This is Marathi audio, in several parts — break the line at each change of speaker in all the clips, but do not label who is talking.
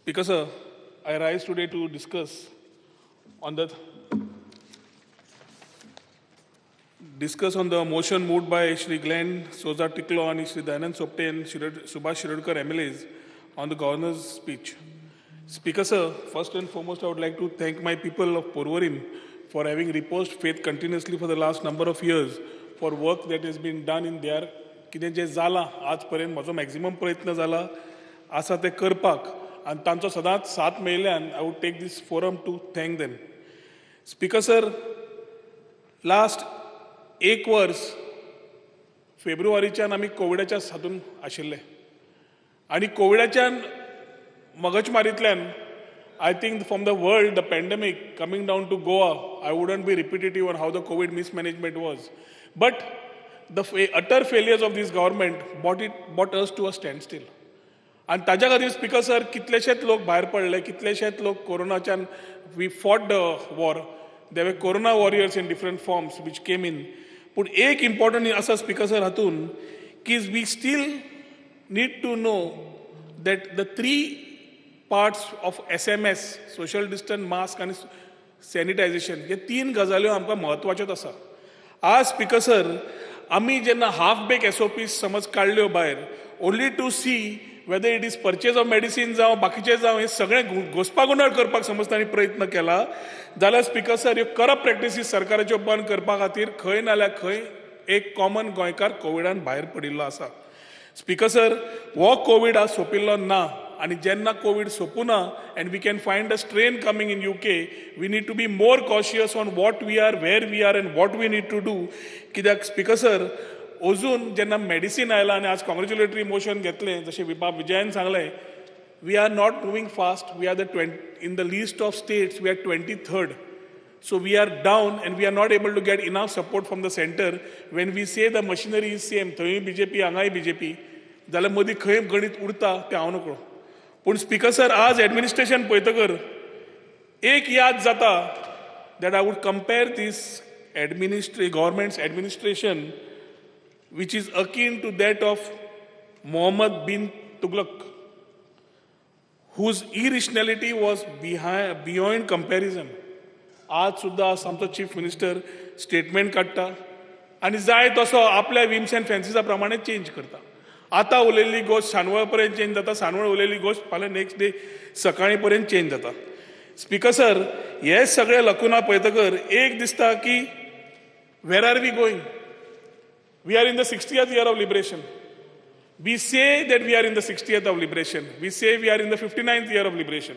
Speaker sir, I rise today to discuss on the motion moved by Shri Glenn Soza Tiklo and Shri Dayanand Sopte and Subhash Shirodkar MLAs on the governor's speech. Speaker sir, first and foremost, I would like to thank my people of Porvorim for having reposed faith continuously for the last number of years for work that has been done in their कितें जें जालां आज पर्यंत म्हजो मॅक्झिमम प्रयत्न जाला आसा तें करपाक आनी तांचो सदांच साथ मेळिल्ल्यान I would take this forum to thank them. Speaker sir, last एक वर्स फेब्रुवारीच्यान आमी कोविडाच्या हातून आशिल्ले आनी कोविडाच्यान मगजमारींतल्यान I think from the world, the pandemic coming down to Goa, I wouldn't be repetitive on how the COVID mismanagement was. But the utter failures of this government brought us to a standstill. And ताज्या खातीर स्पीकर सर कितलेशेच लोक भायर पडले, कितलेशेच लोक कोरोनाच्यान we fought the war. There were corona warriors in different forms which came in. पूण एक important आसा स्पीकर सर हातून की we still need to know that the three parts of SMS, social distance, mask and sanitization, हे तीन गजाल्यो आमकां म्हत्वाच्योच आसा. आज स्पीकर सर आमी जेन्ना हाफ बेक SOPs समज काडल्यो भायर only to see whether it is purchase of medicine जावं बाकीचे जावं हे सगळें घोस्पागोंदळ करपाक समज तांणी प्रयत्न केला जाल्यार स्पीकर सर ह्यो करप्ट प्रॅक्टिसीस सरकाराच्यो बंद करपा खातीर खंय नाल्यार खंय एक कॉमन गोंयकार कोविडान भायर पडिल्लो आसा. स्पीकर सर, हो कोविड आज सोंपिल्लो ना आनी जेन्ना कोविड सोंपुना and we can find a strain coming in UK, we need to be more cautious on what we are, where we are and what we need to do. कित्याक स्पीकर सर, अजून जेन्ना मेडिसीन आयला आनी आज कॉंग्रेच्युलेटरी मोशन घेतलें जशें विजयान सांगलें, we are not moving fast, we are in the list of states we are 23rd. So we are down and we are not able to get enough support from the center. When we say the machinery is same, थंय BJP हांगाय BJP, जाल्यार मदीं खंय गणित उरता तें हांव नकळो. पूण स्पीकर सर, आज एडमिनिस्ट्रेशन पळयतकर एक याद जाता that I would compare this government's administration which is akin to that of Mohammed bin Tughlaq, whose irrationality was beyond comparison. आज सुद्धा आमचो चीफ मिनिस्टर स्टेटमेंट काडटा आनी जाय तसो आपल्या विम्स अँड फॅन्सीसा प्रमाणे चेंज करता. आतां उलयल्ली गोश्ट सांजवळ पर्यंत चेंज जाता, सांजवळ उलयल्ली गोश्ट फाल्यां नेक्स्ट डे सकाळी पर्यंत चेंज जाता. स्पीकर सर, हे सगळे लकुना पळयतकर एक दिसता की where are we going? We are in the 60th year of liberation. We say that we are in the 60th of liberation. We say we are in the 59th year of liberation.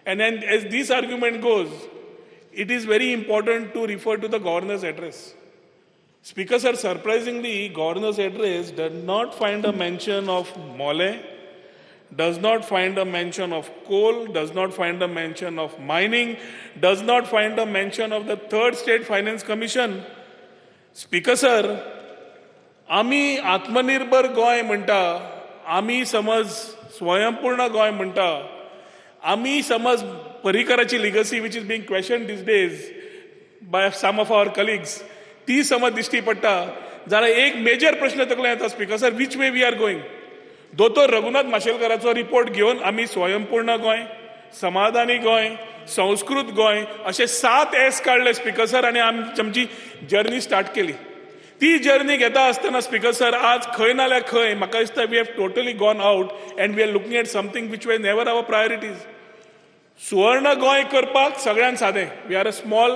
And then as this argument goes, it is very important to refer to the governor's address. Speaker sir, surprisingly, governor's address does not find a mention of mole, does not find a mention of coal, does not find a mention of mining, does not find a mention of the third state finance commission. Speaker sir, आमी आत्मनिर्भर गोंय म्हणटा, आमी समज स्वयंपूर्ण गोंय म्हणटा, आमी समज पर्रीकराची legacy which is being question these days by some of our colleagues, ती समज दिश्टी पडटा जाल्यार एक मेजर प्रश्न तकलें येता speaker sir, which way we are going? दोतोर रघुनाथ माशेलकराचो रिपोर्ट घेवन आमी स्वयंपूर्ण गोंय, समाधानी गोंय, संस्कृत गोंय अशे 7 S काडले स्पीकर सर आनी आमची जर्नी स्टार्ट केली. ती जर्नी घेता आसतना स्पीकर सर आज खंय नाल्यार खंय म्हाका दिसता we have totally gone out and we are looking at something which were never our priorities. सुवर्ण गोंय करपाक सगळ्यान सादें. We are a small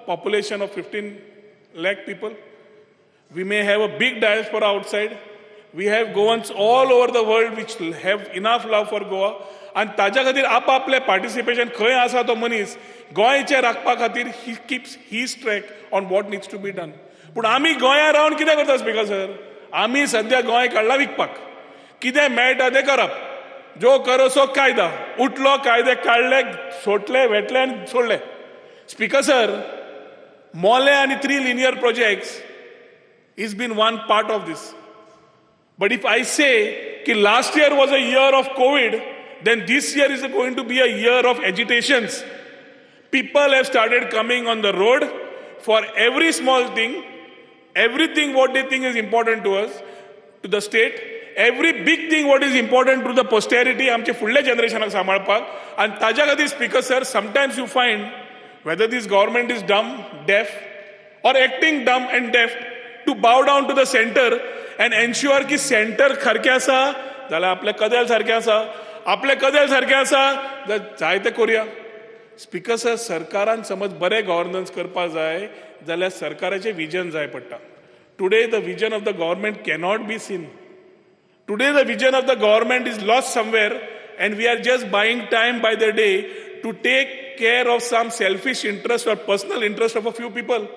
population of 15 lakh people. We may have a big diaspora outside. We have Goans all over the world which have enough love for Goa. आणि ताज्या खातीर आपआपले पार्टिसिपेशन खंय आसा तो मनीस गोंयचे राखपा खातीर he keeps his track on what needs to be done. पूण आमी गोंया रावन कितें करता स्पीकर सर? आमी सद्या गोंय काडला विकपाक. कितें मेळटा तें करप. जो करो सो कायदा. उठलो कायदे काडले, सोटले, वेटले आनी सोडले. Speaker sir, Mole and 3 linear projects has been one part of this. But if I say that last year was a year of COVID, then this year is going to be a year of agitations. People have started coming on the road for every small thing, everything what they think is important to us, to the state, every big thing what is important to the posterity आमचे फुडल्या जनरेशनाक सांबाळपाक आनी ताज्या खातीर speaker sir sometimes you find whether this government is dumb deaf or acting dumb and deaf to bow down to the center and ensure की सेंटर सारकें आसा जाल्यार आपले कदेल सारकें आसा आपले कदेल सारकें आसा जाल्यार जाय तें करुया स्पीकर सर सरकारान समज बरें गव्हर्नन्स करपाक जाय जाल्यार सरकाराचें विजन जाय पडटा today the vision of the government cannot be seen today the vision of the government is lost somewhere and we are just buying time by the day to take care of some selfish interest or personal interest of a few people.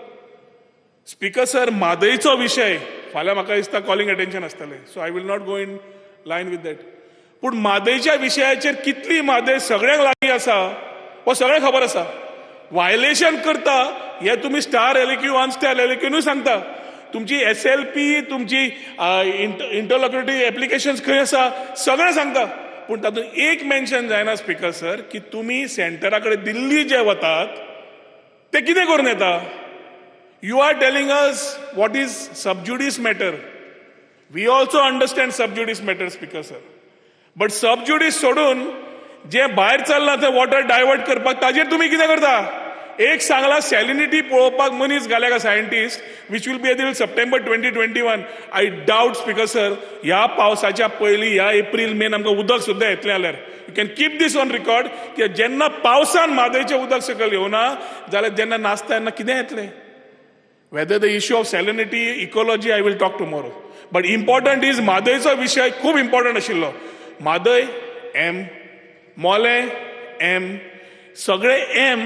Speaker sir म्हादयचो विशय फाल्यां म्हाका दिसता कॉलिंग अटेन्शन आसतलें so I will not go in line with that पूण म्हादयच्या विशयाचेर कितली म्हादय सगळ्यांक लागीं आसा हो सगळ्यांक खबर आसा वायलेशन करता हे तुमी स्टार एलिक्यू वन स्टार एलिक्यूनूय सांगता तुमची SLP तुमची इंटरलॉक्युटरी एप्लिकेशन्स खंय आसा सगळें सांगता पूण तातूंत एक मेन्शन जायना स्पीकर सर की तुमी सेंटरा कडेन दिल्ली जे वतात ते कितें करून येता You are telling us what is sub judice matter. We also understand sub judice matter, Speaker sir. But sub judice सोडून जे भायर चल्ला ते वॉटर डायवर्ट करपाक ताजेर तुम्ही कितें करता एक सांगला सॅलिनिटी पळोवपाक मनीस घाल्या का scientist which will be till September 2021 I doubt speaker sir ह्या पावसाच्या पयलीं ह्या एप्रील मेन आमकां उदक सुद्दां येतलें जाल्यार you can keep this on record की जेन्ना पावसान म्हादयचें उदक सकयल येवना जाल्यार जेन्ना नासता तेन्ना कितें येतलें Whether the issue of salinity, ecology, I will talk tomorrow. But important is म्हादयचो विशय खूब इम्पॉर्टंट आशिल्लो म्हादय एम मोले एम सगळे एम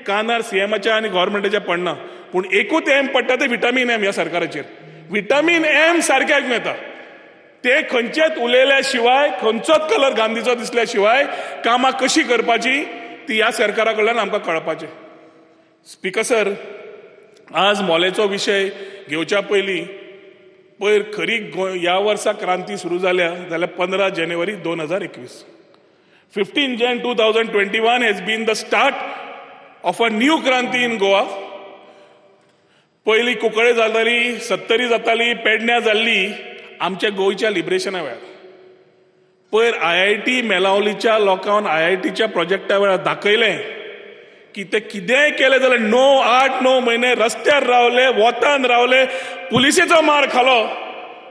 कानार सीएमाच्या आनी गव्हर्मेंटाच्या पडना पूण एकूच एम पडटा ते विटामीन एम ह्या सरकाराचेर विटामीन एम सारकें आयकूं येता ते खंयचेच उलयल्या शिवाय खंयचोच कलर गांधीचो दिसल्या शिवाय कामां कशी करपाची ती ह्या सरकारा कडल्यान आमकां कळपाचें स्पीकर सर आज मोलेचो विशय घेवच्या पयलीं पयर खरी ह्या वर्सा क्रांती सुरू जाल्या जाल्यार 15 जानेवारी 2021 15 Jan 2021 has been the start of a new क्रांती इन गोवा पयलीं कुंकळे जाताली 70 जाताली पेडण्यां जाल्ली आमच्या गोंयच्या लिबरेशना वेळार पयर IIT मेलावलीच्या लोकांक IITच्या प्रोजेक्टा वेळार दाखयलें की ते कितेंय केलें जाल्यार 8-9 म्हयने रस्त्यार रावले वतान रावले पुलिसेचो मार खालो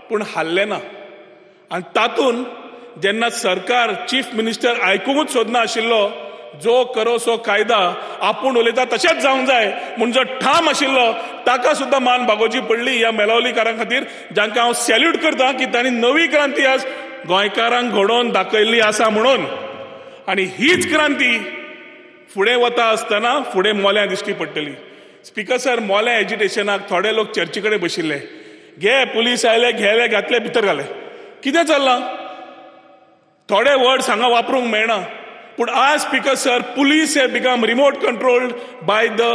पूण हाल्ले ना आनी तातूंत जेन्ना सरकार चीफ मिनिस्टर आयकूंकूच सोदना आशिल्लो जो करो सो कायदा आपूण उलयता तशेंच जावंक जाय म्हूण जो ठाम आशिल्लो ताका सुद्दां मान भागोवची पडली ह्या मेलावलीकारां खातीर जांकां हांव सॅल्यूट करतां की तांणी नवी क्रांती आज गोंयकारांक घडोवन दाखयल्ली आसा म्हणून आनी हीच क्रांती फुडें वता आसतना फुडें मोल्यां दिश्टी पडटली स्पीकर सर मोल्या एजिटेशनाक थोडे लोक चर्ची कडेन बशिल्ले घे पुलीस आयले घेले घातले भितर घाले कितें चल्लां थोडे वर्ड्स हांगा वापरूंक मेळना पूण आज स्पीकर सर पुलीस हे become remote controlled by the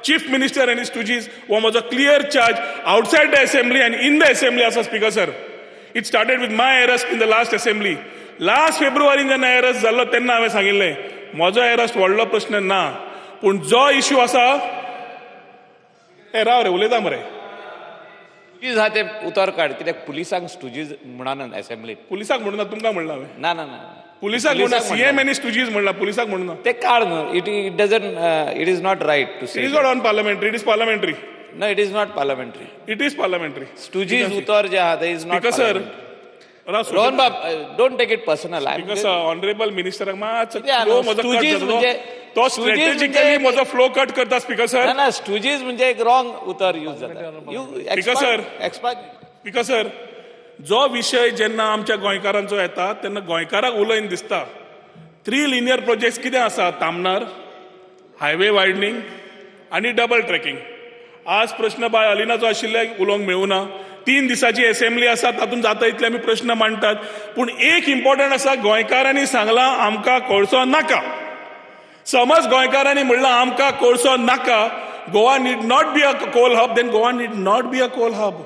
chief minister and his stooges हो म्हजो clear charge outside the assembly and in the assembly आसा speaker sir it started with my arrest in the last assembly last फेब्रुवारीन जेन्ना अरेस्ट जाल्लो तेन्ना हांवें सांगिल्लें म्हजो अरेस्ट व्हडलो प्रश्न ना पूण जो इश्यू आसा राव रे उलयता मरे
स्टुजीज हा ते उतर काड कित्याक पुलिसांक स्टुजीज म्हणना असेंब्लीत
पुलिसाक म्हणना तुमकां म्हणला हांवें
ना ना ना
पुलिसाक म्हणना सीएम एनी स्टुजीज म्हणला पुलिसाक म्हणना
ते काड न्हू it doesn't it is not right to say
it is not on parliamentary it is parliamentary
no it is not parliamentary
it is parliamentary
stooges उतर जे आहा ते इज नॉट
सर
रोहन बाब don't take it personal
because honourable मिनिस्टराक मातसो
Yeah,
फ्लो
no,
म्हजो कट
stooges
जाता
म्हणजे-
तो
stooges
स्ट्रॅटेजिकली
म्हणजे-
म्हजो फ्लो कट करता स्पीकर सर
ना ना स्टुजीज म्हणजे एक रॉंग उतर यूज जाता you
sir.
Expert
speaker sir जो विशय जेन्ना आमच्या गोंयकारांचो येता तेन्ना गोंयकाराक उलयन दिसता 3 लिनियर प्रोजेक्ट्स कितें आसा तामनार हायवे वायडनींग आनी डबल ट्रॅकिंग आज प्रश्न बाय अलिनाचो आशिल्ले उलोवंक मेळूना 3 दिसाची असेंब्ली आसा तातूंत जाता इतले आमी प्रश्न मांडटात पूण एक इम्पॉर्टंट आसा गोंयकारांनी सांगलां आमकां कोळसो नाका समज गोंयकारांनी म्हणलां आमकां कोळसो नाका Goa need not be a coal hub then Goa need not be a coal hub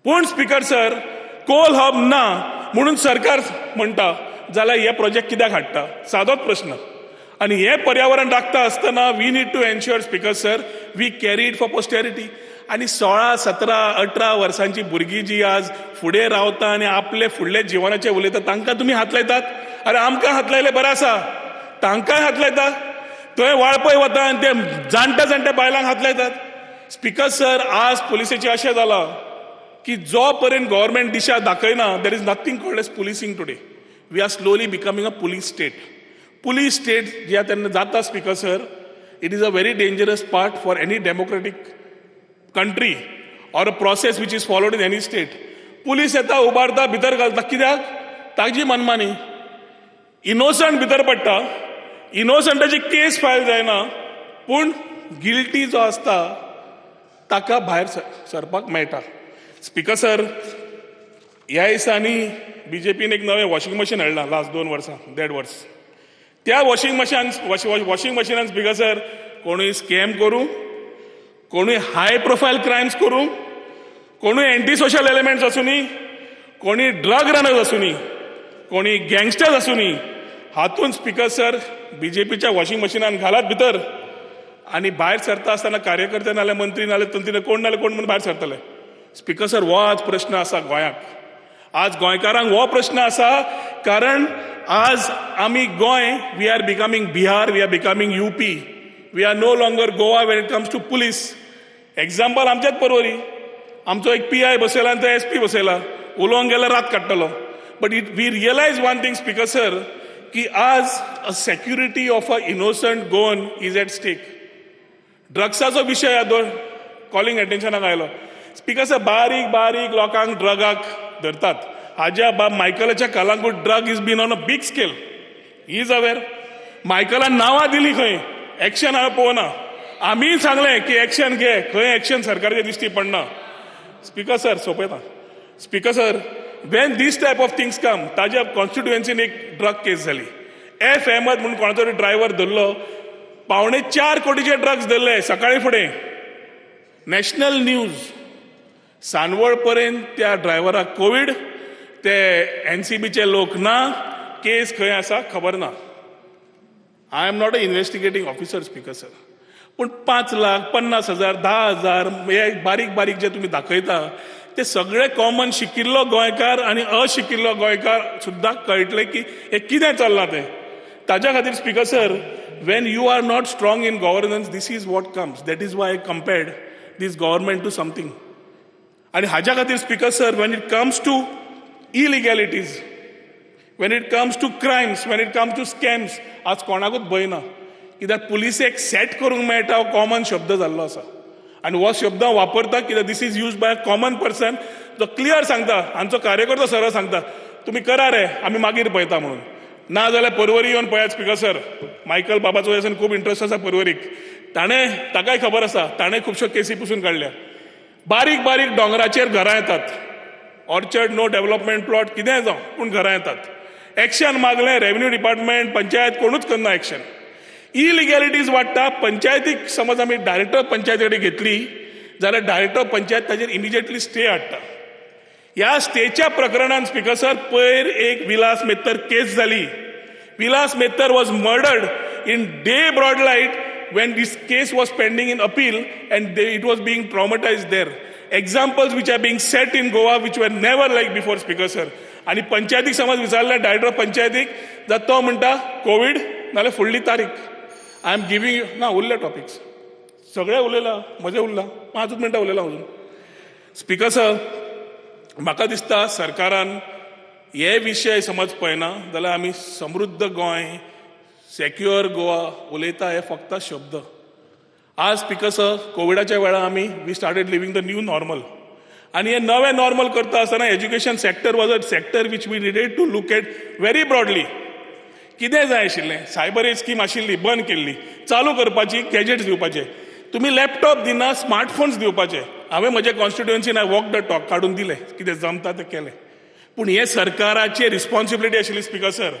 पूण स्पीकर सर कोल हब ना म्हणून सरकार म्हणटा जाल्यार हे प्रोजेक्ट कित्याक हाडटा सादोच प्रश्न आनी हे पर्यावरण राखता आसतना we need to ensure speaker sir we carry it for posterity आणि 16, 17, 18 वर्सांची भुरगीं जी आज फुडें रावता आनी आपले फुडले जिवनाचे उलयता तांकां तुमी हात लायतात. अरे आमकां हात लायले बरें आसा, तांकांय हात लायता. थंय वाळपय वता आनी ते जाणट्या जाणट्या बायलांक हात लायतात. स्पीकर सर, आज पुलिसेचें अशें जालां की जो पर्यंत गव्हर्मेंट दिशा दाखयना there is nothing called as policing today. We are slowly becoming a police state. Police state जेन्ना तेन्ना जाता speaker sir, it is a very dangerous part for any democratic country or a process which is followed in any state. Police येता, उबारता, भितर घालता. कित्याक? ताजी मनमानी. इनोसंट भितर पडटा, इनोसंटाची केस फायल जायना, पूण गिल्टी जो आसता ताका भायर सरपाक मेळटा. स्पीकर सर, ह्या दिसांनी बीजेपीन एक नवें वॉशिंग मशीन हाडलां लास्ट 2 वर्सां, 1.5 वर्स. त्या वॉशिंग मशिनान स्पीकर सर कोणूय स्कॅम करूं, कोणूय हाय प्रोफायल क्रायम्स करूं, कोणूय एंटी सोशल एलिमेंट्स आसूनी, कोणी ड्रग रनर्स आसूनी, कोणी गँगस्टर्स आसूनी, हातून स्पीकर सर बीजेपीच्या वॉशिंग मशिनान घालात भितर आनी भायर सरता आसतना कार्यकर्ते नाल्यार मंत्री नाल्यार तंत्री कोण म्हणून भायर सरतले. स्पीकर सर, हो आज प्रश्न आसा गोंयाक. आज गोंयकारांक हो प्रश्न आसा, कारण आज आमी Goem, we are becoming Bihar, we are becoming UP, we are no longer Goa when it comes to police. Example आमच्याच परवरी, आमचो एक PI बसयला आनी तो SP बसयला, उलोवंक गेल्यार रात काडटलो. But we realise one thing speaker sir, की आज a security of a innocent Goan is at stake. ड्रग्साचो विशय कॉलिंग अटेन्शनाक आयलो. स्पीकर सर, बारीक बारीक लोकांक ड्रगाक धरतात. हाज्या बाब मायकलाच्या कालांकूच drug is been on a big scale. He is aware. मायकलान नांवां दिलीं खंय, एक्शन हांवें पळोवना. आमी सांगलें की एक्शन घे, खंय एक्शन सरकारचे दिश्टी पडना. स्पीकर सर, सोंपयता. Speaker sir, when these type of things come, ताज्या कॉन्स्टिट्युएन्सीन एक ड्रग केस जाली. F. अहमद म्हणून कोणाचो तरी ड्रायव्हर धरलो, 4.25 कोटीचे ड्रग्स धरले सकाळी फुडें. National news. सांडवळ पर्यंत त्या ड्रायव्हराक कोवीड, ते NCBचे लोक ना, केस खंय आसा खबर ना. I am not a investigating officer speaker sir, पूण 5 लाख, 50,000, 10,000 हे बारीक बारीक जे तुम्ही दाखयता ते सगळे कॉमन शिकिल्लो गोंयकार आनी अशिकिल्लो गोंयकार सुद्दां कळटले की हे कितें चल्लां तें. ताज्या खातीर speaker sir, when you are not strong in governance, this is what comes. That is why I compared this government to something. आणि हाज्या खातीर speaker sir, when it comes to illegalities, when it comes to crimes, when it comes to scams, आज कोणाकूच भंय ना. कित्याक पुलिसेक सेट करूंक मेळटा हो कॉमन शब्द जाल्लो आसा. आनी हो शब्द वापरता कित्याक this is use by a common person, जो क्लियर सांगता, हांचो कार्यकर्तो सरळ सांगता, तुमी करा रे, आमी मागीर पळयता म्हणून. ना जाल्यार परवरी येवन पळयात स्पीकर सर. मायकल बाबाचो ह्याच्यान खूब इंट्रस्ट आसा परवरीक. ताकाय खबर आसा, ताणें खुबश्यो केसी पुसून काडल्या. बारीक बारीक दोंगराचेर घरां येतात. ऑर्चर्ड नो डेव्हलपमेंट प्लॉट कितेंय जावं, पूण घरां येतात. एक्शन मागलें, रेव्हेन्यू डिपार्टमेंट, पंचायत कोणूच करना एक्शन. इलिगॅलिटीज वाडटा. पंचायतीक समज आमी डायरेक्टर पंचायती कडेन घेतली जाल्यार डायरेक्टर पंचायत ताजेर इमिजिएटली स्टे हाडटा. ह्या स्टेच्या प्रकरणान स्पीकर सर, पयर एक विलास मेत्तर केस जाली. Vilas Methar was murdered in the broad light when this case was pending in appeal and it was being traumatized there. Examples which are being set in Goa which were never like before speaker sir. आणि पंचायतीक समज विचारलें डायरेक्टर पंचायतीक, जाल्यार तो म्हणटा कोवीड नाल्यार फुडली तारीख. आय एम गिवींग यू ना उरले टॉपिक्स सगळे उलयला, म्हजें उरलां, 5 मिनटां उलयलां अजून. स्पीकर सर, म्हाका दिसता सरकारान हे विशय समज पळयना जाल्यार आमी समृद्ध गोंय, सेक्युअर गोवा उलयता हे फक्त शब्द. आज स्पीकर सर, कोविडाच्या वेळार आमी we started living the new normal. आणि हे नवें नॉर्मल करता आसतना education sector was a sector which we needed to look at very broadly. कितें जाय आशिल्लें, सायबर एज स्कीम आशिल्ली, बंद केल्ली, चालू करपाची, गॅजेट्स दिवपाचे. तुमी लॅपटॉप दिना, स्मार्टफोन्स दिवपाचे. हांवें म्हज्या कॉन्स्टिट्युएन्सीन आय वॉक द टॉक काडून दिले, कितें जमता तें केलें. पूण हे सरकाराची रिस्पॉन्सिबिलिटी आशिल्ली स्पीकर सर.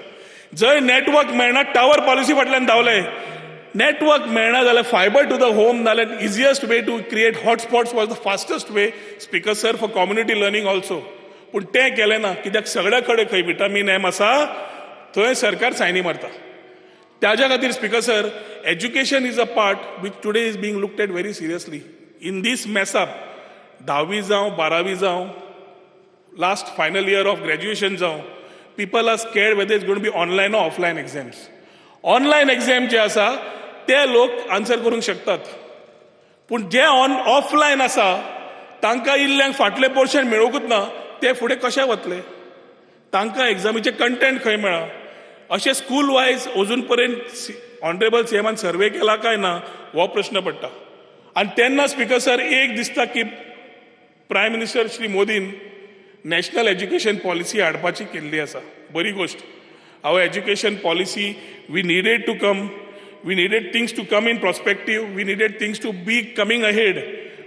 जंय नेटवर्क मेळना, टावर पॉलिसी फाटल्यान धांवले. नेटवर्क मेळना जाल्यार फायबर टू द होम नाल्यार easiest way to create hotspots was the fastest way speaker sir for community learning also. पूण तें केलें ना. कित्याक सगळ्या कडेन खंय विटामीन M आसा थंय सरकार सायनी मारता. त्याच्या खातीर speaker sir, education is a part which today is being looked at very seriously. In this mess up 10वी जावं 12वी जावं last final year of graduation जावं people are scared whether is going to be online or offline exams. Online exam जे आसा ते लोक आन्सर करूंक शकतात पूण जे ऑफलायन आसा तांकां इल्ल्यांक फाटले पोर्शन मेळोकूच ना ते फुडें कशे वतले. तांकां एग्जामीचे कंटेंट खंय मेळा. अशें स्कूल वायज अजून पर्यंत ऑनरेबल सीएमान सर्वे केला काय ना हो प्रश्न पडटा. आनी तेन्ना स्पिकर सर एक दिसता की प्रायम मिनिस्टर श्री मोदीन नॅशनल एज्युकेशन पॉलिसी हाडपाची केल्ली आसा. बरी गोष्ट. Our education policy we needed to come, we needed things to come in prospective, we needed things to be coming ahead.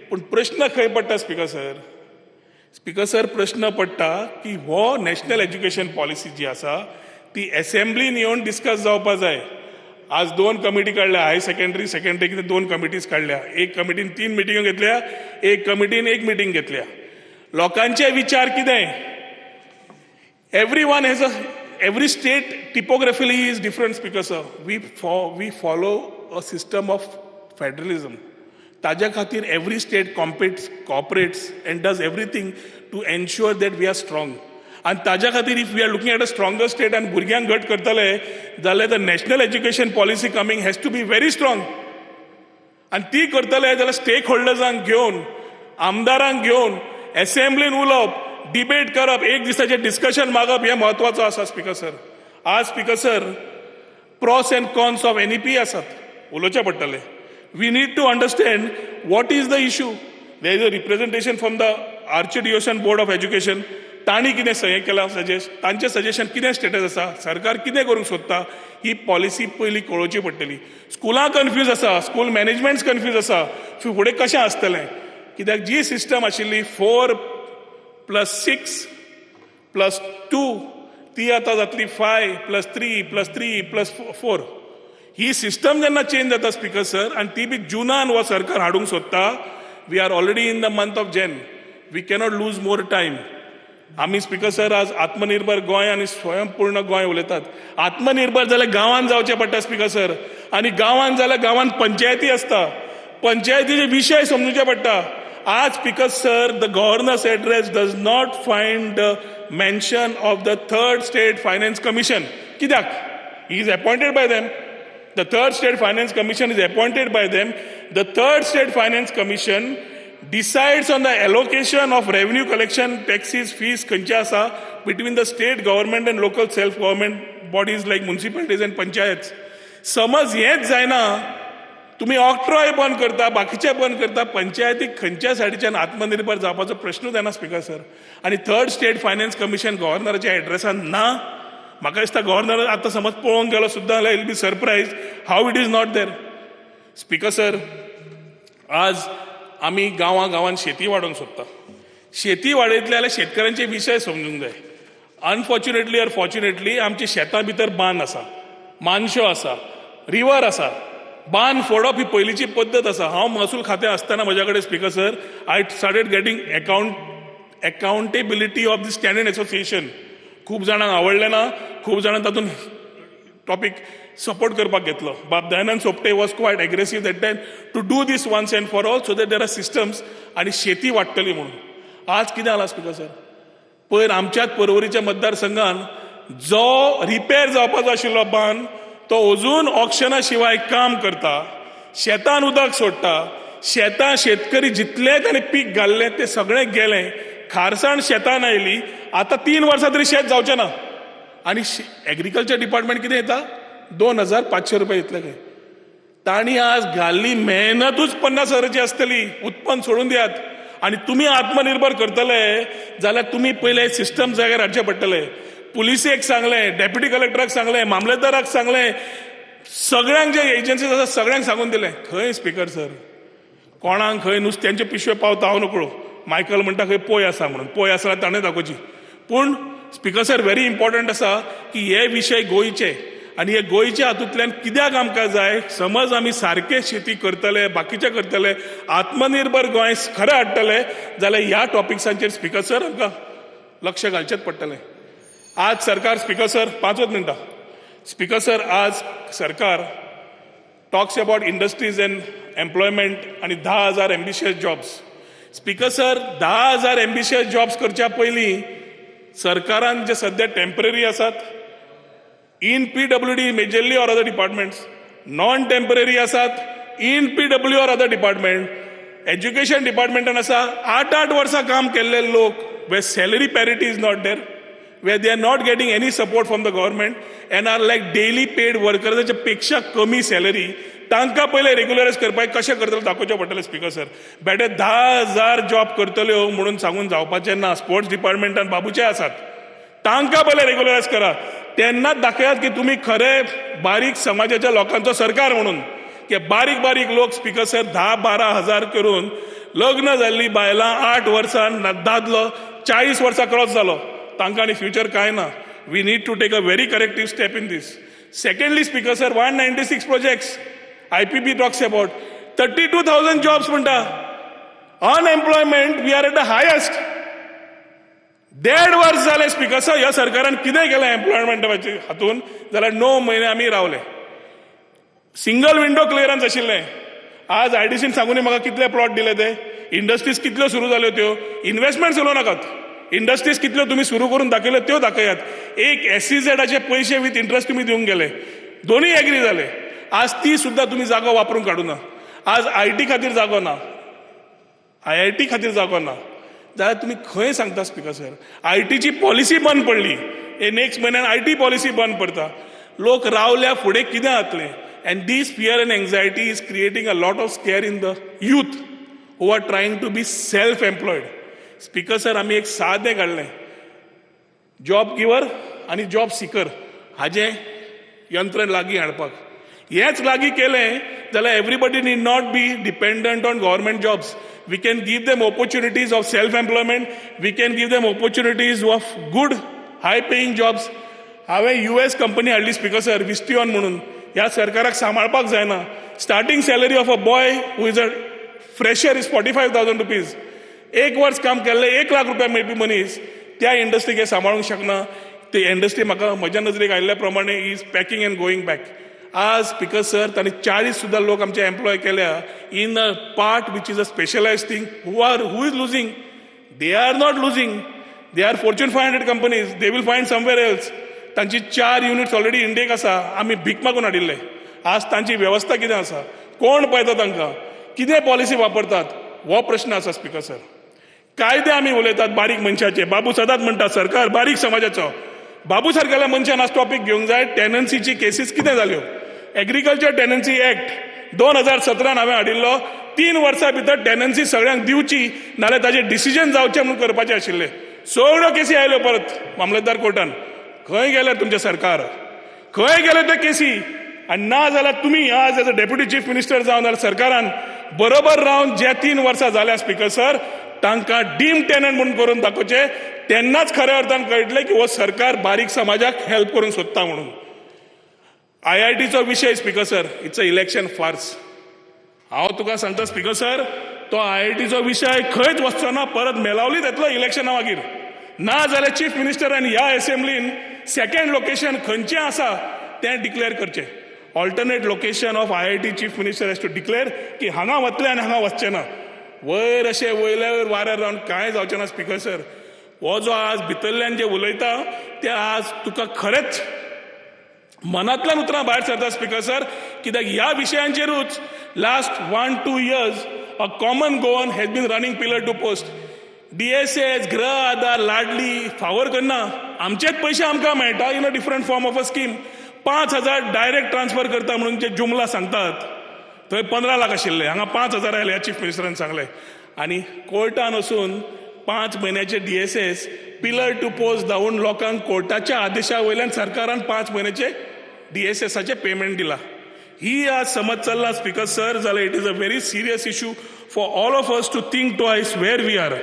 पूण प्रश्न खंय पडटा स्पिकर सर? स्पिकर सर प्रश्न पडटा की हो नॅशनल एज्युकेशन पॉलिसी जी आसा ती असेंब्लीन येवन डिस्कस जावपा जाय. आज 2 कमिटी काडल्या, हायर सेकंडरी सेकंडरी कितें 2 कमिटीज काडल्या. एक कमिटीन 3 मिटिंग्यो घेतल्या, एक कमिटीन 1 मिटींग घेतल्या. लोकांचे विचार कितें? Every one has every state typographically is different, speaker sir. We follow a system of federalism. ताज्या खातीर every state cooperates and does everything to ensure that we are strong. And ताज्या खातीर if we are looking at a stronger state and भुरग्यांक घट करतले जाल्यार the national education policy coming has to be very strong. आणि ती करतले जाल्यार स्टेक होल्डर्सांक घेवन, आमदारांक घेवन असेंब्लीन उलोवप, डिबेट करप, एक दिसाचें डिस्कशन मागप हें म्हत्वाचो आसा स्पिकर सर. आज speaker sir pros and cons of NEP आसात, उलोवचें पडटलें. We need to understand what is the issue. There is a representation from the archdiocesan board of education. तांणी कितें हें केलां तांचें सजेशन कितें स्टेटस आसा, सरकार कितें करूंक सोदता, ही पॉलिसी पयलीं कळोवची पडटली. स्कुलां कन्फ्यूज आसा, स्कूल मॅनेजमेंट्स कन्फ्यूज आसा, फुडें कशें आसतलें. कित्याक जी सिस्टम आशिल्ली 4+6+2 ती आतां जातली 5+3+3+4. ही सिस्टम जेन्ना चेंज जाता स्पिकर सर आनी ती बी जुनान हो सरकार हाडूंक सोदता. We are already in the month of Jan. We cannot lose more time. आमी स्पिकर सर आज आत्मनिर्भर गोंय आनी स्वयंपूर्ण गोंय उलयतात. आत्मनिर्भर जाल्यार गांवांत जावचें पडटा स्पिकर सर. आनी गांवांत जाल्यार गांवांत पंचायती आसता. पंचायतीचे विशय समजुचे पडटा. आज speaker sir the governor's address does not find mention of the third state finance commission. कित्याक? He is appointed by them. The third state finance commission is appointed by them. The third state finance commission decides on the allocation of revenue collection taxes fees खंयचे आसा between the state government and local self government bodies like municipalities and panchayats. समज हेच जायना, तुम्ही ऑक्ट्रॉय बंद करता, बाकीचे बंद करता, पंचायतीक खंयच्या सायडीच्यान आत्मनिर्भर जावपाचो प्रश्नूच येना स्पिकर सर. आनी थर्ड स्टेट फायनान्स कमिशन गव्हर्नराच्या एड्रेसान ना. म्हाका दिसता गव्हर्नर आतां समज पळोवंक गेलो सुद्दां जाल्यार will be surprise how it is not there. Speaker sir आज आमी गांवांत शेती वाडोवंक सोदता. शेती वाडयतले जाल्यार शेतकऱ्यांचे विशय समजूंक जाय. अनफॉर्च्युनेटली ऑर फॉर्च्युनेटली आमच्या शेतां भितर बांद आसा, मानशो आसा, रिवर आसा. बांद फोडप ही पयलींची पद्दत आसा. हांव महसूल खातें आसतना म्हज्या कडेन speaker sir I started getting accountability of the standard association. खूब जाणांक आवडलें ना, खूब जाणां तातूंत टॉपीक सपोर्ट करपाक घेतलो. Bab Dayanand Sopte was quite aggressive that time to do this once and for all so that there are systems आनी शेती वाडटली म्हणून. आज कितें जालां स्पिकर सर? पयर आमच्याच पर्वरीच्या मतदारसंघान जो रिपेर जावपाचो आशिल्लो बांद तो अजून ऑक्शना शिवाय काम करता, शेतान उदक सोडटा. शेतां शेतकरी जितले ताणें पीक घाल्लें तें सगळें गेलें. खारसाण शेतान आयली. आतां 3 वर्सां तरी शेत जावचें ना. आनी एग्रीकल्चर डिपार्टमेंट कितें येता? 2,500 रुपया दितले खंय. तांणी आज घाल्ली मेहनतूच 50,000ची आसतली. उत्पन्न सोडून दियात. आनी तुमी आत्मनिर्भर करतले जाल्यार तुमी पयले सिस्टम जाग्यार हाडचे पडटले. पुलिसेक सांगलें, डेप्युटी कलेक्टराक सांगलें, मामलेदाराक सांगलें, सगळ्यांक जे एजन्सीज आसा सगळ्यांक सांगून दिलें. थंय स्पिकर सर कोणाक खंय नुस्त्यांचे पिशवे पावता हांव नकळो. मायकल म्हणटा खंय पोय आसा म्हणून. पोय आसा जाल्यार ताणें दाखोवची. पूण स्पिकर सर व्हेरी इम्पॉर्टंट आसा की हे विशय गोंयचे आनी हे गोंयच्या हातूंतल्यान कित्याक आमकां जाय. समज आमी सारके शेती करतले, बाकीचे करतले, आत्मनिर्भर गोंय खरें हाडटले जाल्यार ह्या टॉपिक्सांचेर स्पिकर सर आमकां लक्ष घालचेंच पडटलें. आज सरकार स्पिकर सर 5 मिनटां. स्पिकर सर आज सरकार talks about industries and employment आणि 10,000 ambitious jobs. Speaker sir 10,000 ambitious jobs करच्या पयलीं सरकारान जे सध्या टेम्पररी आसात in PWD majorly or other departments, non temporary आसात in PW or other department, education डिपार्टमेंटान आसा 8 वर्सां काम केल्ले लोक where salary parity is not there, where they are not getting any support from the government and are like daily paid workers पेक्षा कमी सॅलरी, तांकां पहिले रेग्युलरायज करपाक कशें करतले दाखोवचें पडटलें स्पीकर सर. बेटे 10,000 जॉब करतल्यो म्हणून सांगून जावपाचें ना. स्पोर्ट्स डिपार्टमेंटान बाबूचे आसात, तांकां पहिले रेग्युलरायज करा. तेन्नाच दाखयात की तुमी खरे बारीक समाजाच्या लोकांचो सरकार म्हणून. की बारीक बारीक लोक स्पीकर सर 10-12 हजार करून लग्न जाल्ली बायलां 8 वर्सां, दादलो 40 वर्सां क्रॉस जालो, तांकां आनी फ्युचर कांय ना. We need to take a very corrective step in this. Secondly speaker sir 196 projects IPB talks about 32,000 jobs म्हणटा. Unemployment we are at the highest. 1.5 वर्स जाले स्पीकर सर ह्या सरकारान कितें केलें एम्प्लॉयमेंटाचे हातून, जाल्यार 9 म्हयने आमी रावले. सिंगल विंडो क्लिअरन्स आशिल्लें. आज IDCन सांगून म्हाका कितले प्लॉट दिले ते, इंडस्ट्रीज कितल्यो सुरू जाल्यो त्यो, इन्व्हेस्टमेंट्स उलोव नाकात, इंडस्ट्रीज कितल्यो तुमी सुरू करून दाखयल्यो त्यो दाखयात. एक SEZचे पयशे विथ इंट्रस्ट तुमी दिवंक गेले, दोन्ही एग्री जाले. आज ती सुद्धा तुम्ही जागो वापरून काढू ना. आज IT खातीर जागो ना, IIT खातीर जागो ना, जाल्यार तुम्ही खंय सांगता स्पीकर सर. ITची पॉलिसी बंद पडली, हे नेक्स्ट म्हयन्यान IT पॉलिसी बंद पडटा. लोक रावल्या फुडें कितें जातलें. And this fear and anxiety is creating a lot of scare in the youth who are trying to be self employed. Speaker sir आमी एक सादें काडलें, जॉब गिवर आनी जॉब सिकर हाजें यंत्र लागीं हाडपाक. हेच लागीं केलें जाल्यार everybody need not be dependent on government jobs. We can give them opportunities of self employment, we can give them opportunities of good high paying jobs. हांवें US कंपनी हाडली स्पीकर सर, विस्टिऑन म्हणून. ह्या सरकाराक सांबाळपाक जायना. Starting salary of a boy who is a fresher is 45,000 rupees. 1 वर्स काम केल्ले 1 लाख रुपया मेळपी मनीस त्या इंडस्ट्रीक हे सांबाळूंक शकना. ती इंडस्ट्री म्हाका म्हज्या नजरेक आयिल्ल्या प्रमाणे is packing and going back. आज स्पीकर सर तांणी 40 सुद्धा लोक आमचे एम्प्लॉय केल्या in a part which is a specialised thing. Who is losing? They are not losing, they are Fortune 500 companies. They will find somewhere else. तांची 4 युनिट्स ऑलरेडी इंडियेक आसा, आमी भीक मागून हाडिल्ले. आज तांची वेवस्था कितें आसा, कोण पळयता तांकां, कितें पॉलिसी वापरतात, हो प्रश्न आसा स्पीकर सर. कायदे आमी उलयतात बारीक मनशाचे. बाबू सदांच म्हणटा सरकार बारीक समाजाचो. बाबू सारकेल्या मनशान आज टॉपिक घेवंक जाय. टेनन्सीची केसीस कितें जाल्यो. एग्रीकल्चर टेनन्सी एक्ट 2017 हांवें हाडिल्लो. 3 वर्सां भितर टेनन्सी सगळ्यांक दिवची, नाल्यार ताजें डिसिजन जावचें म्हणून करपाचें आशिल्लें. सगळ्यो केसी आयल्यो परत मामलेदार कोर्टान. खंय गेले तुमचें सरकार, खंय गेले ते केसी. आनी ना जाल्यार तुमी आज as a deputy chief minister जावन जाल्यार सरकारान बरोबर रावन जे 3 वर्सां जाल्या स्पीकर सर, तांकां डीम टेनंट म्हणून करून दाखोवचे. तेन्नाच खऱ्या अर्थान कळटलें की हो सरकार बारीक समाजाक हेल्प करूंक सोदता म्हणून. IITचो विशय speaker sir, it's a election farce. हांव तुका सांगता स्पीकर सर, तो IITचो विशय खंयच वचचो ना. परत मेलावलीत येतलो इलेक्शना मागीर. ना जाल्यार चीफ मिनिस्टरान ह्या असेंब्लीन सेकंड लोकेशन खंयचें आसा तें डिक्लेअर करचें. Alternate location of IIT chief minister has to declare की हांगा वतले आनी हांगा वचचें ना. वयर अशें वयल्या वयर वाऱ्यार रावन कांय जावचें ना स्पीकर सर. हो जो आज भितरल्यान जे उलयता ते आज तुका खरेंच मनांतल्यान उतरां भायर सरता स्पीकर सर. कित्याक ह्या विशयांचेरूच last 1-2 years a common Goan has been running pillar to post. DSS, Griha आधार, लाडली फावर करना. आमचेच पयशे आमकां मेळटा in a different form of a scheme. 5,000 direct transfer करता म्हणून जे जुमला सांगतात, थंय 15 लाख आशिल्ले, हांगा 5,000 आयले. ह्या चीफ मिनिस्टरान सांगलें. आनी कोर्टान वचून 5 म्हयन्याचे DSS पिलर टू पोस्ट धांवून लोकांक कोर्टाच्या आदेशा वयल्यान सरकारान 5 म्हयन्याचे DSSचे पेमेंट दिला. ही आज समज चल्ला स्पीकर सर, जाल्यार it is a very serious issue for all of us to think twice where we are.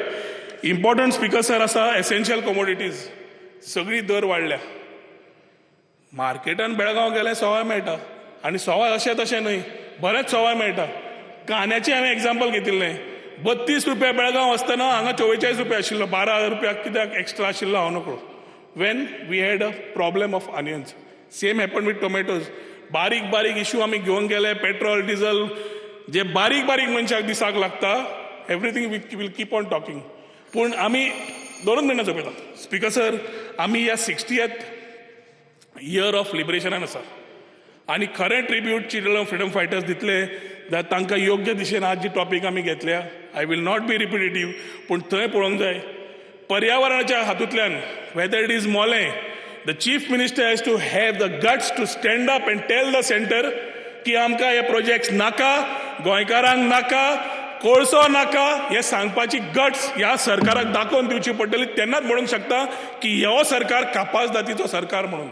Important speaker sir आसा एसेन्शियल कमोडिटीज. सगळी दर वाडल्या. मार्केटान बेळगांव गेलें सवाय मेळटा, आनी सवाय अशें तशें न्हय, बरेंच सवाय मेळटा. कांद्याचें हांवें एग्जाम्पल घेतिल्लें. 32 रुपया बेळगांव आसतना हांगा 44 रुपया आशिल्लो. 12 रुपया कित्याक एक्स्ट्रा आशिल्लो हांव नकळो. When we had a problem of onions. Same happen with tomatoes. बारीक बारीक इश्यू आमी घेवन गेले, पेट्रोल डिझल जे बारीक बारीक मनशाक दिसाक लागता, everything will keep on talking. पूण आमी 2 मिनटां चोपयता. स्पिकर सर, आमी ह्या 60th इयर ऑफ लिबरेशनान आसा आनी खरें tribute children of freedom fighters दितले जाल्यार तांकां योग्य दिशेन आज जी टॉपीक आमी घेतल्या, I will not be repetitive, पूण थंय पळोवंक जाय पर्यावरणाच्या हातूंतल्यान, वेदर इट इज मोलें, the chief minister has to have the guts to stand up and tell the centre की आमकां हे प्रोजेक्ट्स नाका, गोंयकारांक नाका, कोळसो नाका, हे सांगपाची गट्स ह्या सरकाराक दाखोवन दिवची पडटली. तेन्नाच म्हणूंक शकता की हो सरकार कापास दातीचो सरकार म्हणून.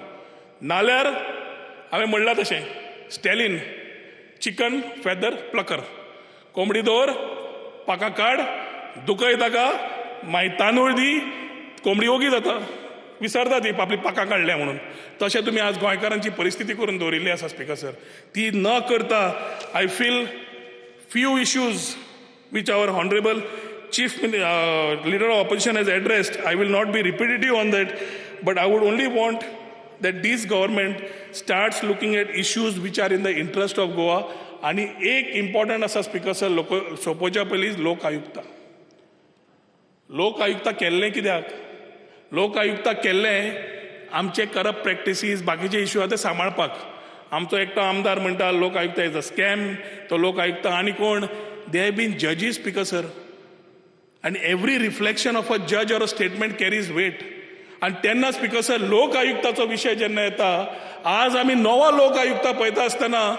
नाल्यार हांवें म्हणलां तशें, स्टॅलिन चिकन फेदर प्लकर, कोंबडी दवर, पाकां काड, दुखय ताका, मागीर तांदूळ दी, कोंबडी ओगी जाता, विसरता ती आपली पाकां काडल्या म्हणून. तशें तुमी आज गोंयकारांची परिस्थिती करून दवरिल्ली आसा स्पिकर सर. ती न करता I feel few issues which our honorable chief leader of opposition has addressed. I will not be repetitive on that, but I would only want that this government starts looking at issues which are in the interest of Goa. आणि एक इम्पॉर्टंट आसा स्पिकर सर, सोंपोवच्या पयलीं लोक आयुक्ता. लोक आयुक्ता केल्लें कित्याक? लोक आयुक्ता केल्लें आमचे करप्ट प्रॅक्टिसीस, बाकीचे इश्यू आहा ते सांबाळपाक. आमचो एकटो आमदार म्हणटा लोक आयुक्ता इज अ स्कॅम, तो लोक आयुक्ता आनी कोण? दे हॅव बीन जजीस स्पिकर सर, आनी एवरी रिफ्लेक्शन ऑफ अ जज or a statement carries weight. आनी तेन्ना स्पिकर सर लोक आयुक्ताचो विशय जेन्ना येता, आज आमी नवो लोक आयुक्ता पळयता आसतना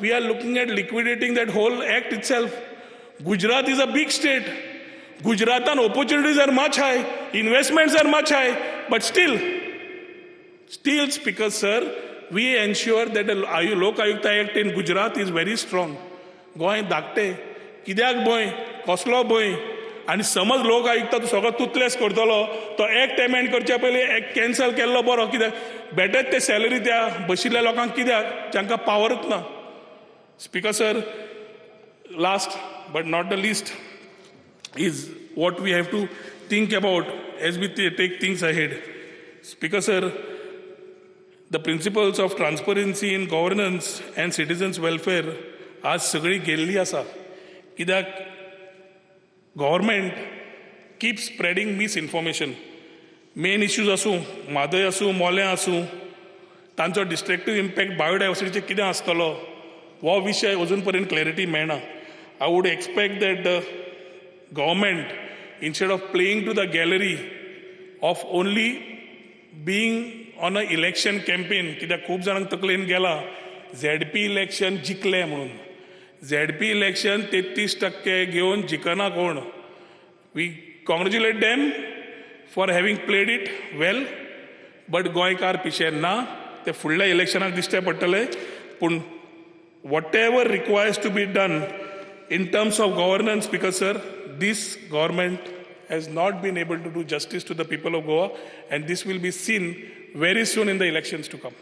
we are looking at liquidating that whole act itself. Gujarat is a big state. गुजरातान opportunities are much high, investments are much high, but still speaker sir, we ensure that the Lok Ayukta Act in Gujarat is very strong. Goa धाकटे, कित्याक भंय, कसलो भंय? आनी समज लोक आयुक्ता सगळो तुतलेस करतलो, तो एक्ट एमेंड करच्या पयलीं एक्ट कॅन्सल केल्लो बरो. कित्याक बेटर ते सॅलरी त्या बशिल्ल्या लोकांक, कित्याक जांकां पावरच ना. Speaker sir, last but not the list is what we have to think about as we take things ahead. Speaker sir, the principles of transparency in governance and citizens welfare आज सगळी गेल्ली आसा. कित्याक government keep spreading misinformation. Main issues आसूं, म्हादय आसूं, मोलें आसूं, तांचो डिस्ट्रक्टीव इम्पॅक्ट बायोडायवर्सिटीचेर कितें आसतलो, हो विशय अजून पर्यंत क्लॅरिटी मेळना. I would expect that the government, instead of playing to the gallery of only being on a election campaign, कित्याक खूब जाणांक तकलेन गेला झेडपी इलेक्शन जिखलें म्हणून. झेडपी इलेक्शन 33% घेवन जिखना कोण? We congratulate them for having played it well, but गोंयकार पिशेर ना. ते फुडल्या इलेक्शनाक दिश्टे पडटले. पूण whatever requires to be done in terms of governance, because sir, this government has not been able to do justice to the people of Goa, and this will be seen very soon in the elections to come.